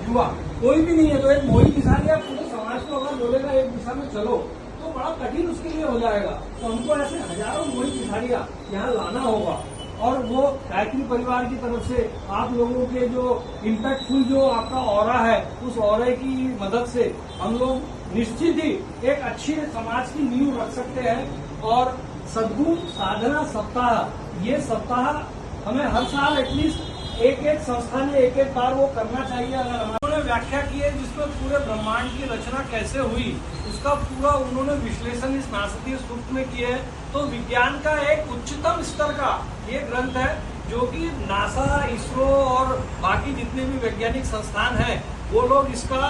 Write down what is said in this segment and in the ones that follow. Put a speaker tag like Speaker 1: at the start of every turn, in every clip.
Speaker 1: युवा कोई भी नहीं है तो एक मोहित किसान या पूरे समाज को अगर बोलेगा एक दिशा में चलो तो बड़ा कठिन उसके लिए हो जाएगा। तो हमको ऐसे हजारों मोहित किसानियां यहाँ लाना होगा और वो गायत्री परिवार की तरफ से आप लोगों के जो इम्पैक्टफुल जो आपका ऑरा है उस ऑरे की मदद से हम लोग निश्चित ही एक अच्छी समाज की नींव रख सकते हैं। और सद्गुण साधना सप्ताह, ये सप्ताह हमें हर साल एटलीस्ट एक एक संस्था ने एक एक बार वो करना चाहिए। अगर हमारे व्याख्या की है जिसमें पूरे ब्रह्मांड की रचना कैसे हुई उसका पूरा उन्होंने विश्लेषण इस नासदीय सूक्त में किया है। तो विज्ञान का एक उच्चतम स्तर का ये ग्रंथ है जो कि नासा, इसरो और बाकी जितने भी वैज्ञानिक संस्थान हैं वो लोग इसका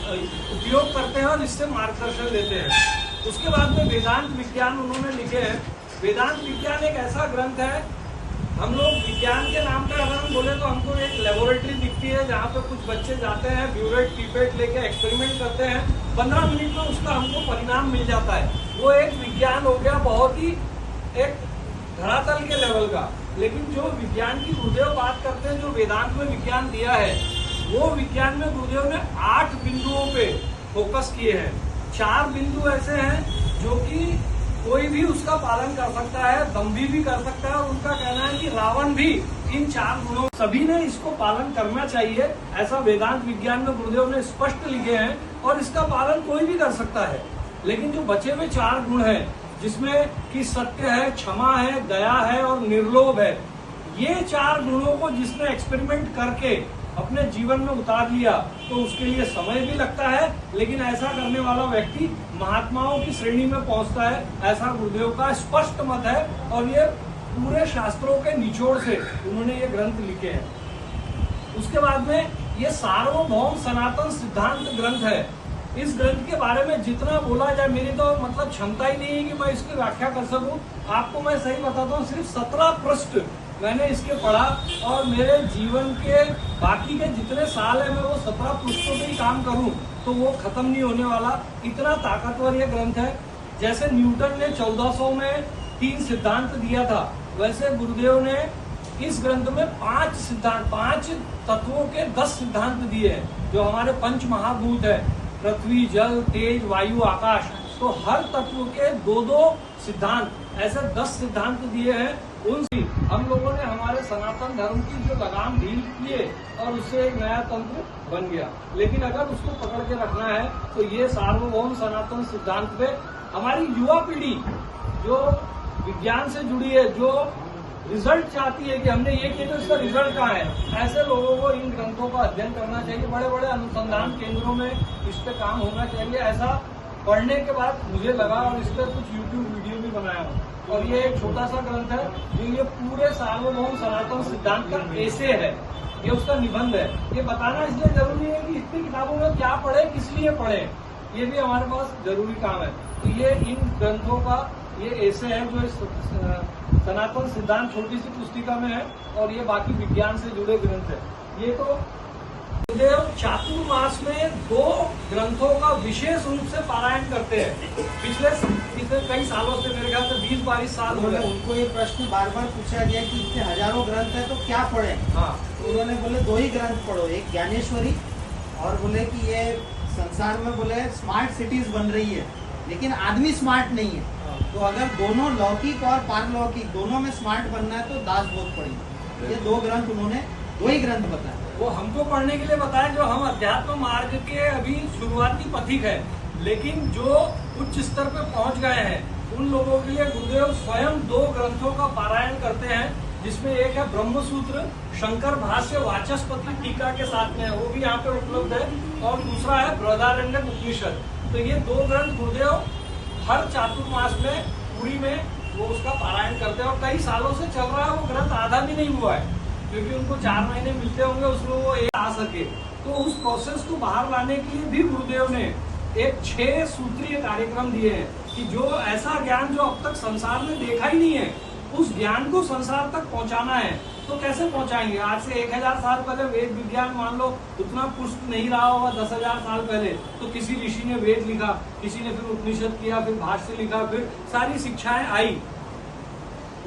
Speaker 1: उपयोग करते हैं और इससे मार्गदर्शन लेते हैं। उसके बाद में वेदांत विज्ञान उन्होंने लिखे हैं। वेदांत विज्ञान एक ऐसा ग्रंथ है, हम लोग विज्ञान के नाम पे अगर हम बोले तो हमको एक लेबोरेटरी दिखती है जहाँ पे कुछ बच्चे जाते हैं, ब्यूरेट पीपेट लेके एक्सपेरिमेंट करते हैं, 15 मिनट में उसका हमको परिणाम मिल जाता है। वो एक विज्ञान हो गया, बहुत ही एक धरातल के लेवल का। लेकिन जो विज्ञान की गुरुदेव बात करते हैं, जो वेदांत में विज्ञान दिया है, वो विज्ञान में गुरुदेव ने 8 बिंदुओं पे फोकस किए हैं। 4 बिंदु ऐसे हैं जो कि कोई भी उसका पालन कर सकता है, दम्भी भी कर सकता है। और उनका कहना है कि रावण भी इन 4 गुणों, सभी ने इसको पालन करना चाहिए, ऐसा वेदांत विज्ञान में गुरुदेव ने स्पष्ट लिखे हैं। और इसका पालन कोई भी कर सकता है। लेकिन जो बचे हुए 4 गुण हैं जिसमें कि सत्य है, क्षमा है, दया है और निर्लोभ है, ये 4 गुणों को जिसने एक्सपेरिमेंट करके अपने जीवन में उतार लिया तो उसके लिए समय भी लगता है, लेकिन ऐसा करने वाला व्यक्ति महात्माओं की श्रेणी में पहुंचता है, ऐसा गुरुदेव का स्पष्ट मत है। और ये पूरे शास्त्रों के निचोड़ से उन्होंने ये ग्रंथ लिखे हैं। उसके बाद में ये सार्वभौम सनातन सिद्धांत ग्रंथ है। इस ग्रंथ के बारे में जितना बोला जाए, मेरी तो मतलब क्षमता ही नहीं है कि मैं इसकी व्याख्या कर सकूं। आपको मैं सही बताता हूँ, सिर्फ 17 पृष्ठ मैंने इसके पढ़ा और मेरे जीवन के बाकी के जितने साल है मैं वो 17 पृष्ठों पे ही काम करूं तो वो खत्म नहीं होने वाला। इतना ताकतवर ये ग्रंथ है। जैसे न्यूटन ने 1400 में 3 सिद्धांत दिया था, वैसे गुरुदेव ने इस ग्रंथ में 5 सिद्धांत, 5 तत्वों के 10 सिद्धांत दिए हैं। जो हमारे पंच महाभूत है, पृथ्वी, जल, तेज, वायु, आकाश, तो हर तत्व के 2-2 सिद्धांत, ऐसे 10 सिद्धांत दिए हैं। उनसे हम लोगों ने हमारे सनातन धर्म की जो लगाम ढील किए और उससे एक नया तंत्र बन गया। लेकिन अगर उसको पकड़ के रखना है तो ये सार्वभौम सनातन सिद्धांत पे हमारी युवा पीढ़ी जो विज्ञान से जुड़ी है, जो रिजल्ट चाहती है कि हमने ये किया तो इसका रिजल्ट कहाँ है, ऐसे लोगों को इन ग्रंथों का अध्ययन करना चाहिए। बड़े बड़े अनुसंधान केंद्रों में इस पे काम होना चाहिए। ऐसा पढ़ने के बाद मुझे लगा और इस पर कुछ यूट्यूब वीडियो भी बनाया हूँ। और ये एक छोटा सा ग्रंथ है जो ये पूरे सार्वभौम सनातन सिद्धांत का ऐसे है, ये उसका निबंध है। ये बताना इसलिए जरूरी है कि इतनी किताबों में क्या पढ़े, किस लिए पढ़े, ये भी हमारे पास जरूरी काम है। तो ये इन ग्रंथों का ये ऐसे है जो इस सनातन सिद्धांत छोटी सी पुस्तिका में है और ये बाकी विज्ञान से जुड़े ग्रंथ है। ये तो गुरुदेव चातुर्मास में 2 ग्रंथों का विशेष रूप से पारायण करते हैं। पिछले कई सालों से, मेरे ख्याल से 20-22 साल हो गए।
Speaker 2: उनको ये प्रश्न बार बार पूछा गया कि इतने हजारों ग्रंथ है तो क्या पढ़े।
Speaker 1: हाँ,
Speaker 2: उन्होंने बोले 2 ही ग्रंथ पढ़ो, एक ज्ञानेश्वरी और बोले कि ये संसार में बोले स्मार्ट सिटीज बन रही है लेकिन आदमी स्मार्ट नहीं है। तो अगर दोनों लौकिक और पारलौकिक दोनों में स्मार्ट बनना है तो दास बोध पढ़ेंगे। ये 2 ग्रंथ उन्होंने 2 ही ग्रंथ बताए।
Speaker 1: वो हमको पढ़ने के लिए बताया जो हम अध्यात्म मार्ग के अभी शुरुआती पथिक है, लेकिन जो उच्च स्तर पे पहुंच गए हैं उन लोगों के लिए गुरुदेव स्वयं 2 ग्रंथों का पारायण करते हैं। जिसमें एक है ब्रह्मसूत्र शंकर भाष्य वाचस्पति टीका के साथ में है, वो भी यहाँ पे उपलब्ध है। और दूसरा है बृहदारण्यक उपनिषद। तो ये 2 ग्रंथ गुरुदेव हर चातुर्मास में पूरी में वो उसका पारायण करते हैं। और कई सालों से चल रहा है वो ग्रंथ, आधा भी नहीं हुआ है क्योंकि उनको 4 महीने मिलते होंगे उसमें वो एक आ सके। तो उस प्रोसेस को बाहर लाने के लिए भी गुरुदेव ने एक 6 सूत्रीय कार्यक्रम दिए हैं कि जो ऐसा ज्ञान जो अब तक संसार में देखा ही नहीं है, उस ज्ञान को संसार तक पहुंचाना है। तो कैसे पहुंचाएंगे? आज से 1000 साल पहले वेद विज्ञान मान लो उतना पुष्ट नहीं रहा होगा। 10,000 साल पहले तो किसी ऋषि ने वेद लिखा, किसी ने फिर उपनिषद किया, फिर भाष्य लिखा, फिर सारी शिक्षाएं आई।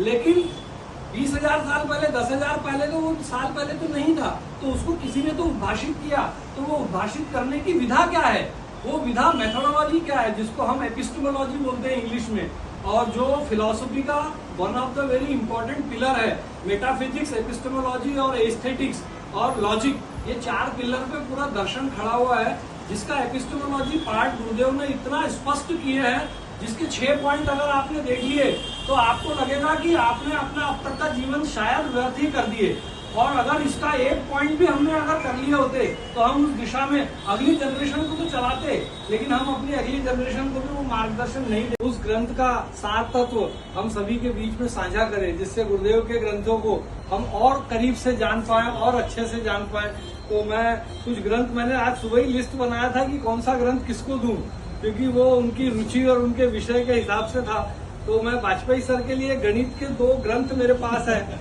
Speaker 1: लेकिन 20,000 साल पहले, 10,000 पहले तो वो साल पहले तो नहीं था, तो उसको किसी ने तो उद्भाषित किया। तो वो उद्भाषित करने की विधा क्या है, वो विधा मेथोडोलॉजी क्या है, जिसको हम एपिस्टेमोलॉजी बोलते हैं इंग्लिश में, और जो फिलॉसफी का one of the very important pillar है। मेटाफिजिक्स, एपिस्टेमोलॉजी और एस्थेटिक्स और लॉजिक, ये 4 पिलर पे पूरा दर्शन खड़ा हुआ है, जिसका एपिस्टेमोलॉजी पार्ट गुरुदेव ने इतना स्पष्ट किए हैं, जिसके 6 पॉइंट अगर आपने देख लिए तो आपको लगेगा कि आपने अपना अब तक का जीवन शायद व्यर्थ ही कर दिए। और अगर इसका 1 पॉइंट भी हमने अगर कर लिए होते तो हम उस दिशा में अगली जनरेशन को तो चलाते, लेकिन हम अपनी अगली जनरेशन को भी वो मार्गदर्शन नहीं दे। उस ग्रंथ का सार तत्व हम सभी के बीच में साझा करें, जिससे गुरुदेव के ग्रंथों को हम और करीब से जान पाए और अच्छे से जान पाए। तो मैं कुछ ग्रंथ, मैंने आज सुबह ही लिस्ट बनाया था कि कौन सा ग्रंथ किसको दूं, क्योंकि वो उनकी रुचि और उनके विषय के हिसाब से था। तो मैं वाजपेयी सर के लिए गणित के 2 ग्रंथ मेरे पास है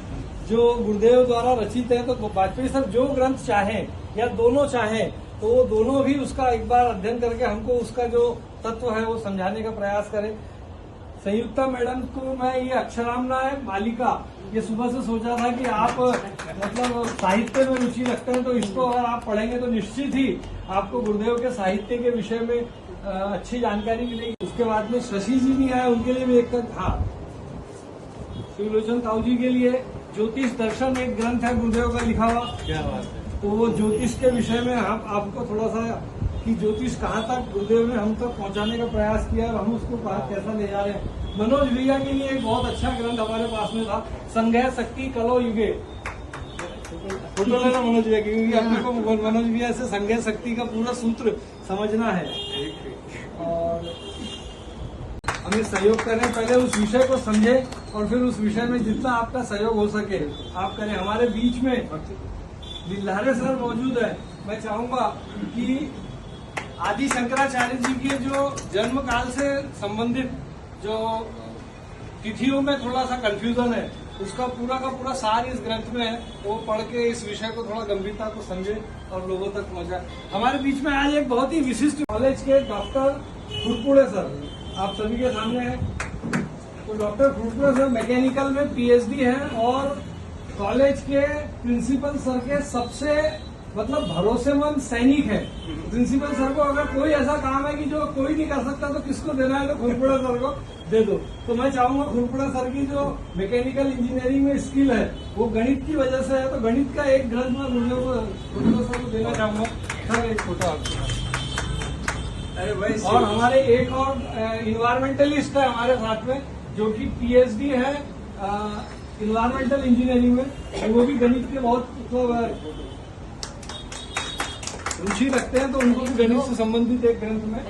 Speaker 1: जो गुरुदेव द्वारा रचित है। तो वाजपेयी सर जो ग्रंथ चाहें या दोनों चाहें तो वो दोनों भी उसका एक बार अध्ययन करके हमको उसका जो तत्व है वो समझाने का प्रयास करें। संयुक्ता मैडम को मैं ये अक्षरामना है मालिका, ये सुबह से सोचा था कि आप मतलब साहित्य में रुचि रखते हैं, तो इसको अगर आप पढ़ेंगे तो निश्चित ही आपको गुरुदेव के साहित्य के विषय में अच्छी जानकारी मिलेगी। उसके बाद में शशि जी भी आए, उनके लिए भी एक शिवलोचन ताऊ जी के लिए ज्योतिष दर्शन एक ग्रंथ है गुरुदेव का लिखा हुआ।
Speaker 2: क्या बात है।
Speaker 1: तो वो ज्योतिष के विषय में हम आपको थोड़ा सा कि ज्योतिष कहाँ तक गुरुदेव ने हम तक पहुंचाने का प्रयास किया और हम उसको कैसा ले जा रहे हैं। मनोज भैया के लिए एक बहुत अच्छा ग्रंथ हमारे पास में था, संघय शक्ति कलो युगे। फोटो लेना मनोज भैया की, क्योंकि अपने को मनोज भैया से संघय शक्ति का पूरा सूत्र समझना है और हमें सहयोग करें। पहले उस विषय को समझे और फिर उस विषय में जितना आपका सहयोग हो सके आप करें। हमारे बीच में दिल्हारे सर मौजूद है। मैं चाहूंगा कि आदि शंकराचार्य जी के जो जन्म काल से संबंधित जो तिथियों में थोड़ा सा कंफ्यूजन है, उसका पूरा का पूरा सार इस ग्रंथ में है। वो पढ़ के इस विषय को थोड़ा गंभीरता को समझे और लोगों तक पहुंचाए। हमारे बीच में आज एक बहुत ही विशिष्ट कॉलेज के डॉक्टर खुरपुड़े सर आप सभी के सामने है। तो डॉक्टर खुरपुड़े सर मैकेनिकल में पीएचडी है और कॉलेज के प्रिंसिपल सर के सबसे मतलब भरोसेमंद सैनिक है। प्रिंसिपल सर को अगर कोई ऐसा काम है कि जो कोई नहीं कर सकता तो किसको देना है, तो खुरपुड़ा सर को दे दो। तो मैं चाहूंगा खुरपुड़ा सर की जो मैकेनिकल इंजीनियरिंग में स्किल है वो गणित की वजह से है, तो गणित का एक ग्रंथ मैं गुरुदेव को खुरपुड़ा सर को देना चाहूंगा। सर एक फोटो और हमारे एक और इन्वायरमेंटलिस्ट है हमारे साथ में जो कि पीएचडी है इन्वायरमेंटल इंजीनियरिंग में। वो भी गणित के बहुत रुचि रखते हैं, तो उनको भी गणित से संबंधित एक ग्रंथ में।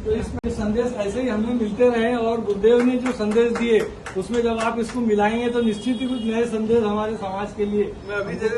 Speaker 1: तो इसमें संदेश ऐसे ही हमें मिलते रहे और गुरुदेव ने जो संदेश दिए उसमें जब आप इसको मिलाएंगे तो निश्चित ही कुछ नए संदेश हमारे समाज के लिए मैं अभी दे